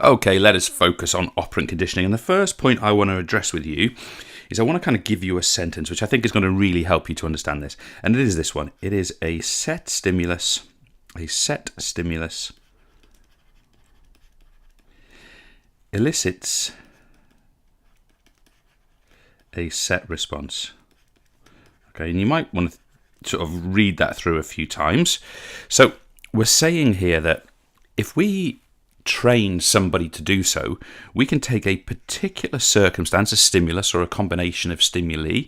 Okay, let us focus on operant conditioning. And the first point I want to address with you is I want to kind of give you a sentence which I think is going to really help you to understand this. And it is this one. It is a set stimulus elicits a set response. Okay, and you might want to sort of read that through a few times. So we're saying here that if we train somebody to do so, we can take a particular circumstance, a stimulus or a combination of stimuli,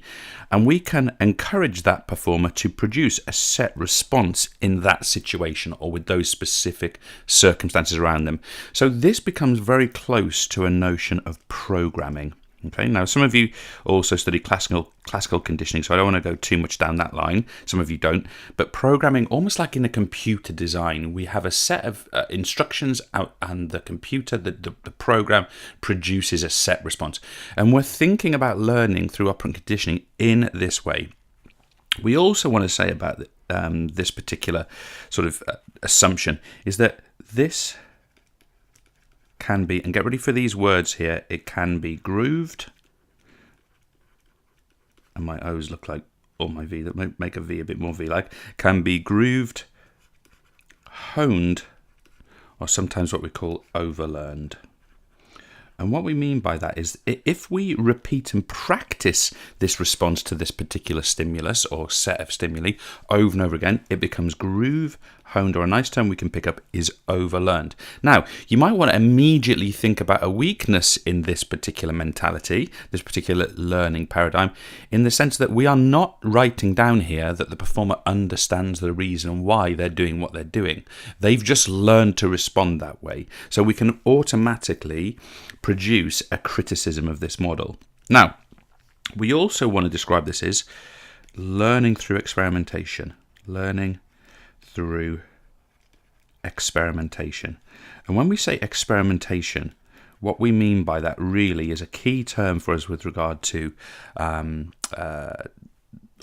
and we can encourage that performer to produce a set response in that situation or with those specific circumstances around them. So this becomes very close to a notion of programming. Okay, now some of you also study classical conditioning, so I don't want to go too much down that line. Some of you don't. But programming, almost like in a computer design, we have a set of instructions out, and the computer, the program, produces a set response. And we're thinking about learning through operant conditioning in this way. We also want to say about this particular sort of assumption is that this can be, and get ready for these words here, it can be grooved, and my O's look like, or my V, that make a V a bit more V-like, can be grooved, honed, or sometimes what we call overlearned. And what we mean by that is if we repeat and practice this response to this particular stimulus or set of stimuli over and over again, it becomes groove, honed, or a nice term we can pick up is overlearned. Now, you might want to immediately think about a weakness in this particular mentality, this particular learning paradigm, in the sense that we are not writing down here that the performer understands the reason why they're doing what they're doing. They've just learned to respond that way. So we can automatically produce a criticism of this model. Now, we also want to describe this as learning through experimentation. Learning through experimentation. And when we say experimentation, what we mean by that really is a key term for us with regard to operant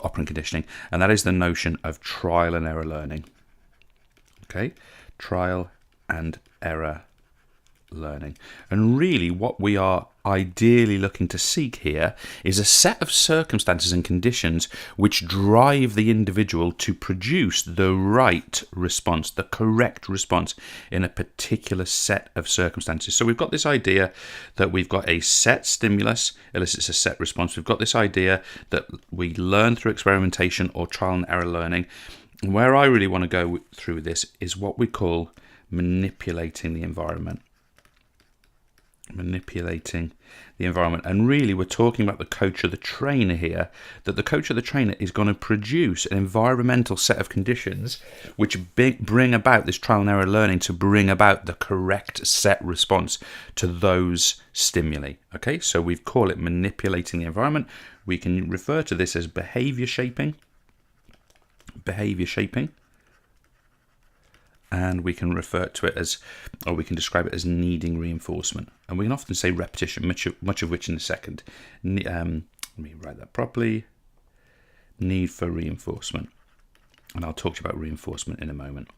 conditioning, and that is the notion of trial and error learning. Okay, trial and error learning. And really what we are ideally looking to seek here is a set of circumstances and conditions which drive the individual to produce the right response, the correct response in a particular set of circumstances. So we've got this idea that we've got a set stimulus elicits a set response. We've got this idea that we learn through experimentation or trial and error learning. And where I really want to go through this is what we call manipulating the environment. Manipulating the environment. And really we're talking about the coach or the trainer here, that the coach or the trainer is going to produce an environmental set of conditions which bring about this trial and error learning to bring about the correct set response to those stimuli. Okay, so we call it manipulating the environment. We can refer to this as behavior shaping, and we can refer to it as, or we can describe it as needing reinforcement. And we can often say repetition, much of which in a second. Let me write that properly. Need for reinforcement. And I'll talk to you about reinforcement in a moment.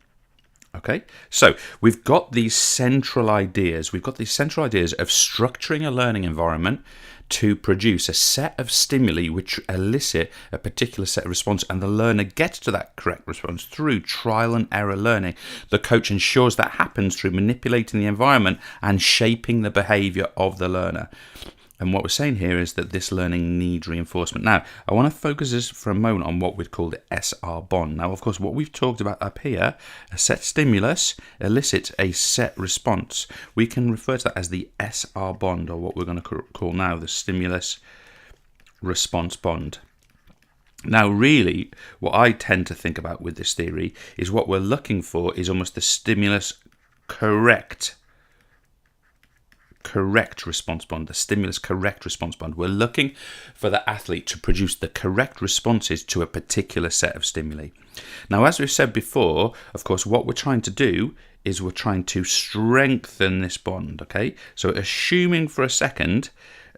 Okay, so we've got these central ideas. We've got these central ideas of structuring a learning environment to produce a set of stimuli which elicit a particular set of response, and the learner gets to that correct response through trial and error learning. The coach ensures that happens through manipulating the environment and shaping the behavior of the learner. And what we're saying here is that this learning needs reinforcement. Now, I want to focus this for a moment on what we'd call the SR bond. Now, of course, what we've talked about up here, a set stimulus elicits a set response. We can refer to that as the SR bond, or what we're going to call now the stimulus response bond. Now, really, what I tend to think about with this theory is what we're looking for is almost the stimulus correct response bond, the stimulus correct response bond. We're looking for the athlete to produce the correct responses to a particular set of stimuli. Now, as we've said before, of course, what we're trying to do is we're trying to strengthen this bond, okay? So assuming for a second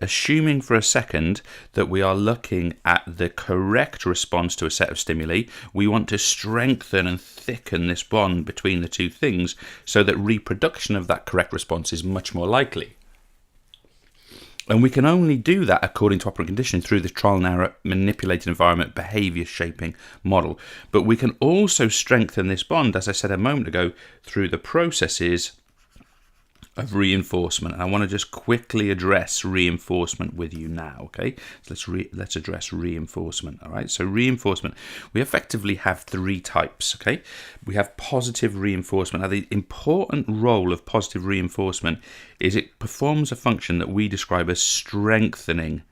assuming for a second that we are looking at the correct response to a set of stimuli, we want to strengthen and thicken this bond between the two things so that reproduction of that correct response is much more likely. And we can only do that, according to operant conditioning, through the trial and error manipulated environment behavior shaping model. But we can also strengthen this bond, as I said a moment ago, through the processes of reinforcement. And I want to just quickly address reinforcement with you now, okay? So let's address reinforcement, all right? So reinforcement, we effectively have three types, okay? We have positive reinforcement. Now, the important role of positive reinforcement is it performs a function that we describe as strengthening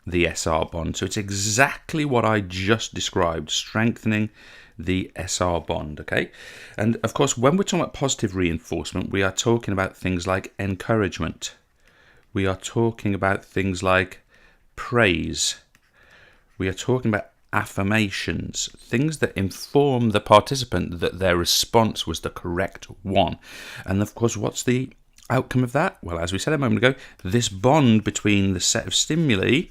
the SR bond. So it's exactly what I just described, strengthening the SR bond, okay? And of course, when we're talking about positive reinforcement, we are talking about things like encouragement. We are talking about things like praise. We are talking about affirmations, things that inform the participant that their response was the correct one. And of course, what's the outcome of that? Well, as we said a moment ago, this bond between the set of stimuli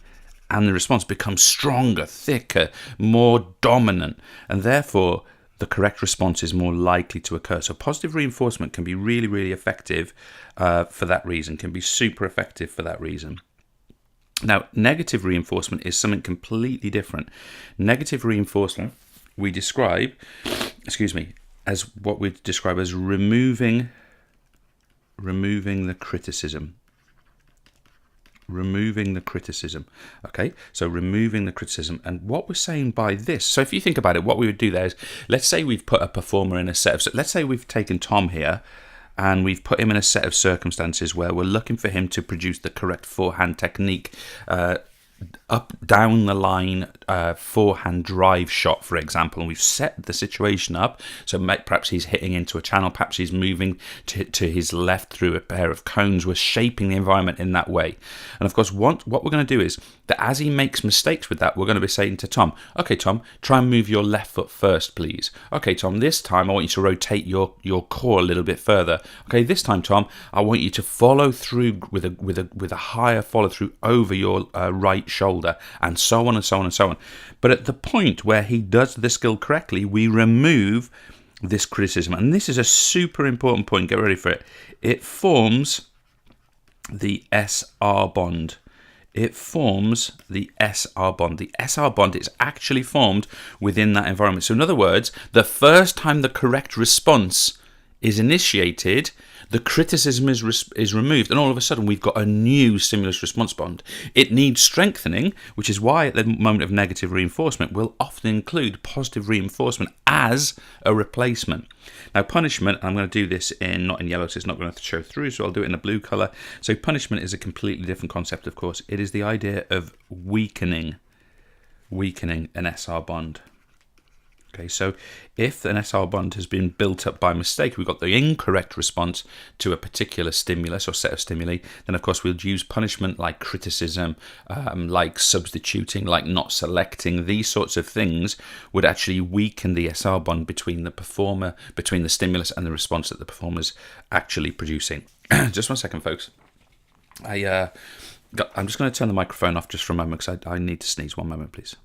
and the response becomes stronger, thicker, more dominant, and therefore the correct response is more likely to occur. So positive reinforcement can be really, really effective for that reason, can be super effective for that reason. Now, negative reinforcement is something completely different. Negative reinforcement we describe, as what we describe as removing the criticism. Removing the criticism. Okay, so removing the criticism. And what we're saying by this, so if you think about it, what we would do there is, let's say we've put a performer in a set of, let's say we've taken Tom here and we've put him in a set of circumstances where we're looking for him to produce the correct forehand technique, up down the line forehand drive shot, for example, and we've set the situation up so perhaps he's hitting into a channel, perhaps he's moving to his left through a pair of cones. We're shaping the environment in that way. And of course, what we're going to do is that as he makes mistakes with that, we're going to be saying to Tom, okay, Tom, try and move your left foot first, please. Okay, Tom, this time I want you to rotate your core a little bit further. Okay, this time, Tom, I want you to follow through with a higher follow through over your right shoulder, and so on and so on and so on. But at the point where he does the skill correctly, we remove this criticism. And this is a super important point. Get ready for it. It forms the SR bond. It forms the SR bond. The SR bond is actually formed within that environment. So in other words, the first time the correct response is initiated, the criticism is removed, and all of a sudden we've got a new stimulus response bond. It needs strengthening, which is why at the moment of negative reinforcement we'll often include positive reinforcement as a replacement. Now punishment, I'm going to do this not in yellow, so it's not going to show through, so I'll do it in a blue colour. So punishment is a completely different concept, of course. It is the idea of weakening an SR bond. Okay, so if an SR bond has been built up by mistake, we've got the incorrect response to a particular stimulus or set of stimuli, then of course we'll use punishment like criticism, like substituting, like not selecting. These sorts of things would actually weaken the SR bond between the stimulus and the response that the performer's actually producing. Just 1 second, folks. I'm just going to turn the microphone off just for a moment because I need to sneeze. 1 moment, please.